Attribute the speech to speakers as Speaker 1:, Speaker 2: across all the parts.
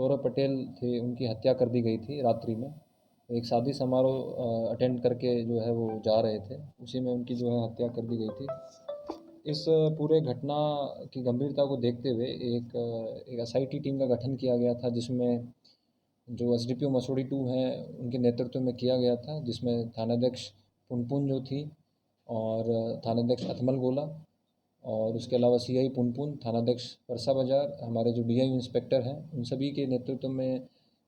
Speaker 1: सौरभ पटेल थे, उनकी हत्या कर दी गई थी रात्रि में। एक शादी समारोह अटेंड करके जो है वो जा रहे थे, उसी में उनकी जो है हत्या कर दी गई थी। इस पूरे घटना की गंभीरता को देखते हुए एक एसआईटी टीम का गठन किया गया था, जिसमें जो एसडीपीओ मसूरी 2 हैं उनके नेतृत्व में किया गया था, जिसमें थानाध्यक्ष पुनपुन जो थी और थानाध्यक्ष अथमल गोला और उसके अलावा सीआई पुनपुन, थानाध्यक्ष परसा बाजार, हमारे जो डीआई इंस्पेक्टर हैं, उन सभी के नेतृत्व में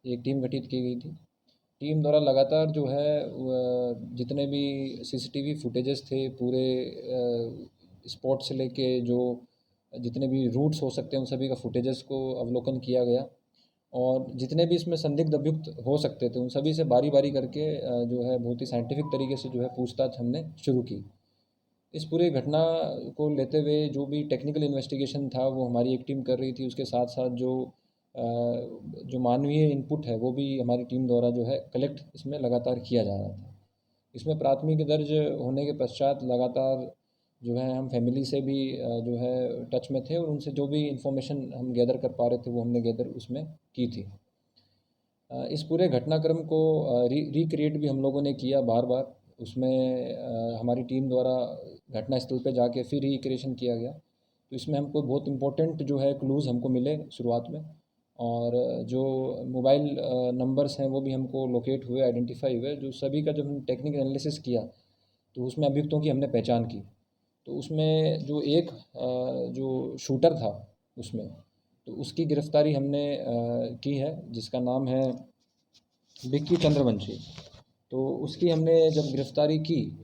Speaker 1: एक टीम गठित की गई थी। टीम द्वारा लगातार जो है जितने भी सीसीटीवी फुटेजेस थे पूरे स्पॉट से लेके जो जितने भी रूट्स हो सकते हैं उन सभी का फुटेजेस को अवलोकन किया गया और जितने भी इसमें संदिग्ध अभियुक्त हो सकते थे उन सभी से बारी बारी करके जो है बहुत ही साइंटिफिक तरीके से जो है पूछताछ हमने शुरू की। इस पूरी घटना को लेते हुए जो भी टेक्निकल इन्वेस्टिगेशन था वो हमारी एक टीम कर रही थी, उसके साथ साथ जो मानवीय इनपुट है वो भी हमारी टीम द्वारा जो है कलेक्ट इसमें लगातार किया जा रहा था। इसमें प्राथमिकी दर्ज होने के पश्चात लगातार जो है हम फैमिली से भी जो है टच में थे और उनसे जो भी इंफॉर्मेशन हम गैदर कर पा रहे थे वो हमने गैदर उसमें की थी। इस पूरे घटनाक्रम को रिक्रिएट भी हम लोगों ने किया बार बार। उसमें हमारी टीम द्वारा घटनास्थल पे जाके फिर रिक्रिएशन किया गया, तो इसमें हमको बहुत इम्पोर्टेंट जो है क्लूज़ हमको मिले शुरुआत में और जो मोबाइल नंबर्स हैं वो भी हमको लोकेट हुए, आइडेंटिफाई हुए, जो सभी का जब हम टेक्निकल एनालिसिस किया तो उसमें अभियुक्तों की हमने पहचान की। तो उसमें जो एक जो शूटर था उसमें, तो उसकी गिरफ़्तारी हमने की है, जिसका नाम है विक्की चंद्रवंशी। तो उसकी हमने जब गिरफ़्तारी की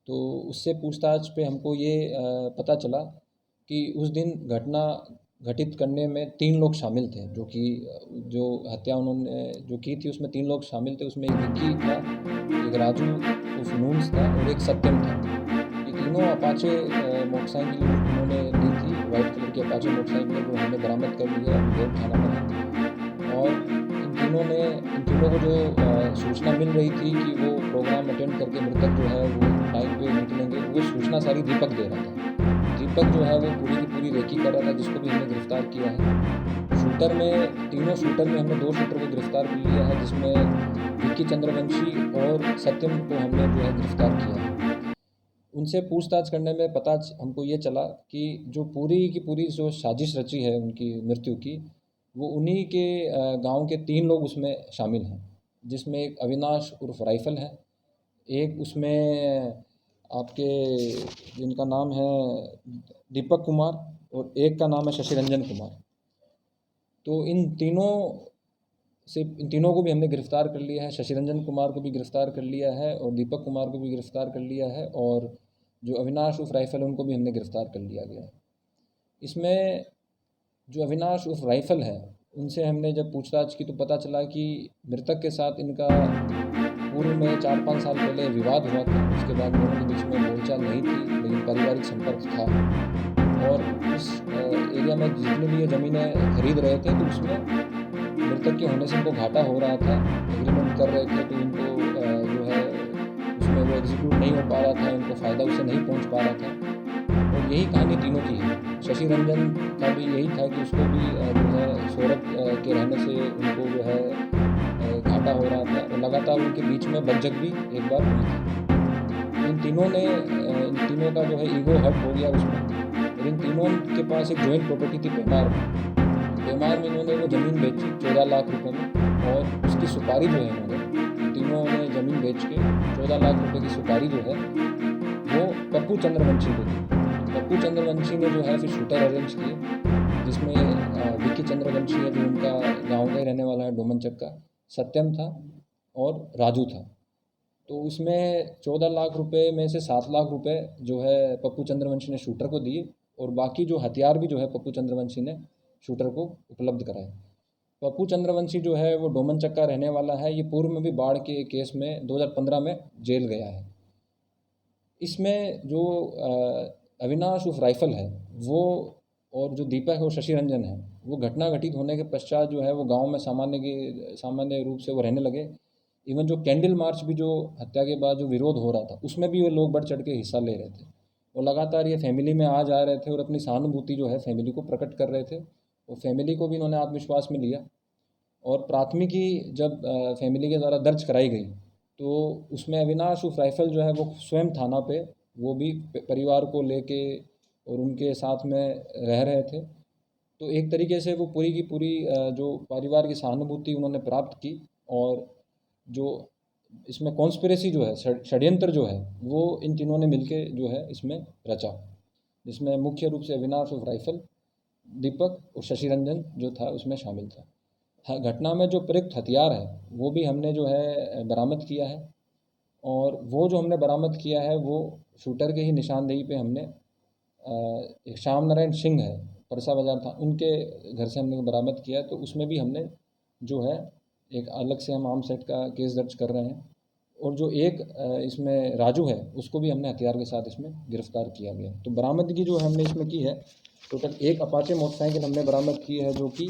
Speaker 1: तो उससे पूछताछ पे हमको ये पता चला कि उस दिन घटना घटित करने में 3 लोग शामिल थे, जो कि जो हत्या उन्होंने जो की थी उसमें 3 लोग शामिल थे। उसमें एक विक्की था, एक राजू उर्फ नून्स था और एक सत्यम था। ये तीनों अपाचे मोटरसाइकिल उन्होंने ली थी, वाइट कलर की अपाचे मोटरसाइकिल, वो हमने बरामद कर ली है, अभी देव थाना में है। और इन तीनों को जो सूचना मिल रही थी कि वो प्रोग्राम अटेंड करके मृतक जो है वो टाइम पे निकलेंगे, वो सूचना सारी दीपक दे रहा था। दीपक जो है वो पूरी की पूरी रेकी कर रहा था, जिसको भी हमने गिरफ़्तार किया है। तीनों शूटर में हमने 2 शूटर को गिरफ़्तार कर लिया है, जिसमें विक्की चंद्रवंशी और सत्यम को हमने जो है गिरफ़्तार किया है। उनसे पूछताछ करने में हमको ये चला कि जो पूरी की पूरी जो साजिश रची है उनकी मृत्यु की, वो उन्हीं के गांव के 3 लोग उसमें शामिल हैं, जिसमें एक अविनाश उर्फ राइफल है, एक उसमें आपके जिनका नाम है दीपक कुमार और एक का नाम है शशि रंजन कुमार। तो इन तीनों को भी हमने गिरफ़्तार कर लिया है। शशि रंजन कुमार को भी गिरफ़्तार कर लिया है और दीपक कुमार को भी गिरफ़्तार कर लिया है और जो अविनाश उर्फ राइफल उनको भी हमने गिरफ़्तार कर लिया गया है। इसमें जो अविनाश उर्फ राइफल है उनसे हमने जब पूछताछ की तो पता चला कि मृतक के साथ इनका पूर्व में 4-5 साल पहले विवाद हुआ था। उसके बाद दोनों के बीच में बोलचाल नहीं थी, लेकिन पारिवारिक संपर्क था और उस एरिया में जितनी भी ये ज़मीनें खरीद रहे थे तो उसमें मृतक के होने से इनको घाटा हो रहा था। एग्रीमेंट कर रहे थे तो इनको जो है उसमें वो एग्जीक्यूट नहीं हो पा रहा था, इनको फ़ायदा उससे नहीं पहुंच पा रहा था और यही कहानी तीनों की है। शशि रंजन का भी यही था कि उसको भी जो है सौरभ के रहने से उनको जो है घाटा हो रहा था और लगातार उनके बीच में बकझक भी एक बार हुई थी। इन तीनों का जो है ईगो हर्ट हो गया उसमें और इन तीनों के पास एक जॉइंट प्रॉपर्टी थी पेमार में। पेमार में इन्होंने वो ज़मीन बेची 14 लाख रुपए में और उसकी सुपारी जो है इन्होंने तीनों ने ज़मीन बेच के 14 लाख रुपए की सुपारी जो है वो पप्पू चंद्रवंशी को दी। पप्पू चंद्रवंशी ने जो है फिर शूटर अरेंज किए, जिसमें विक्की चंद्रवंशी है जो उनका गाँव का ही रहने वाला है, डोमनचक का, सत्यम था और राजू था। तो इसमें 14 लाख रुपए में से 7 लाख रुपए जो है पप्पू चंद्रवंशी ने शूटर को दिए और बाकी जो हथियार भी जो है पप्पू चंद्रवंशी ने शूटर को उपलब्ध कराए। पप्पू चंद्रवंशी जो है वो डोमनचक का रहने वाला है। ये पूर्व में भी बाढ़ के केस में 2015 में जेल गया है। इसमें जो अविनाश उर्फ राइफल है वो और जो दीपक और शशि रंजन है वो घटना घटित होने के पश्चात जो है वो गांव में सामान्य रूप से वो रहने लगे। इवन जो कैंडल मार्च भी जो हत्या के बाद जो विरोध हो रहा था उसमें भी वो लोग बढ़ चढ़ के हिस्सा ले रहे थे और लगातार ये फैमिली में आ जा रहे थे और अपनी सहानुभूति जो है फैमिली को प्रकट कर रहे थे और फैमिली को भी इन्होंने आत्मविश्वास में लिया। और प्राथमिकी जब फैमिली के द्वारा दर्ज कराई गई तो उसमें अविनाश उर्फ राइफल जो है वो स्वयं थाना पे वो भी परिवार को लेके और उनके साथ में रह रहे थे। तो एक तरीके से वो पूरी की पूरी जो परिवार की सहानुभूति उन्होंने प्राप्त की और जो इसमें कॉन्स्पिरेसी जो है षड्यंत्र जो है वो इन तीनों ने मिलके जो है इसमें रचा, जिसमें मुख्य रूप से अविनाश उर्फ राइफल, दीपक और शशि रंजन जो था उसमें शामिल था। घटना में जो प्रयुक्त हथियार है वो भी हमने जो है बरामद किया है और वो जो हमने बरामद किया है वो शूटर के ही निशानदेही पे हमने एक श्याम नारायण सिंह है, परसा बाजार था, उनके घर से हमने बरामद किया। तो उसमें भी हमने जो है एक अलग से हम आर्म्स एक्ट का केस दर्ज कर रहे हैं और जो एक इसमें राजू है उसको भी हमने हथियार के साथ इसमें गिरफ्तार किया गया। तो बरामदगी जो हमने इसमें की है टोटल एक अपाचे मोटरसाइकिल हमने बरामद की है जो कि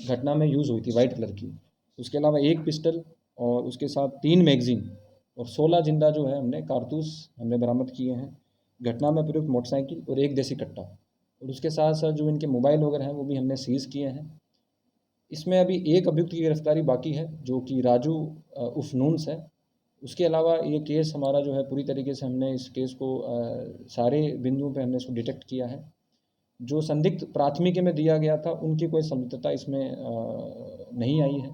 Speaker 1: घटना में यूज़ हुई थी वाइट कलर की। उसके अलावा एक पिस्टल और उसके साथ 3 मैगज़ीन और 16 जिंदा जो है हमने कारतूस हमने बरामद किए हैं। घटना में प्रयुक्त मोटरसाइकिल और एक देसी कट्टा और उसके साथ साथ जो इनके मोबाइल वगैरह हैं वो भी हमने सीज़ किए हैं। इसमें अभी एक अभियुक्त की गिरफ्तारी बाकी है जो कि राजू उर्फ नून्स है। उसके अलावा ये केस हमारा जो है पूरी तरीके से हमने इस केस को सारे बिंदुओं पे हमने इसको डिटेक्ट किया है। जो संदिग्ध प्राथमिकी में दिया गया था उनकी कोई संलिप्तता इसमें नहीं आई है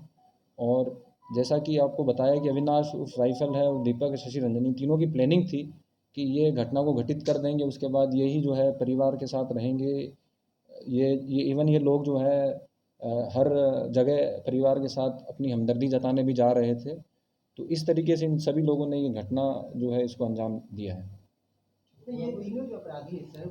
Speaker 1: और जैसा कि आपको बताया कि अविनाश उर्फ राइफल है और दीपक शशि रंजन, इन तीनों की प्लानिंग थी कि ये घटना को घटित कर देंगे, उसके बाद यही जो है परिवार के साथ रहेंगे। ये इवन ये लोग जो है हर जगह परिवार के साथ अपनी हमदर्दी जताने भी जा रहे थे। तो इस तरीके से इन सभी लोगों ने ये घटना जो है इसको अंजाम दिया है।
Speaker 2: तो ये तीनों जो अपराधी हैं सर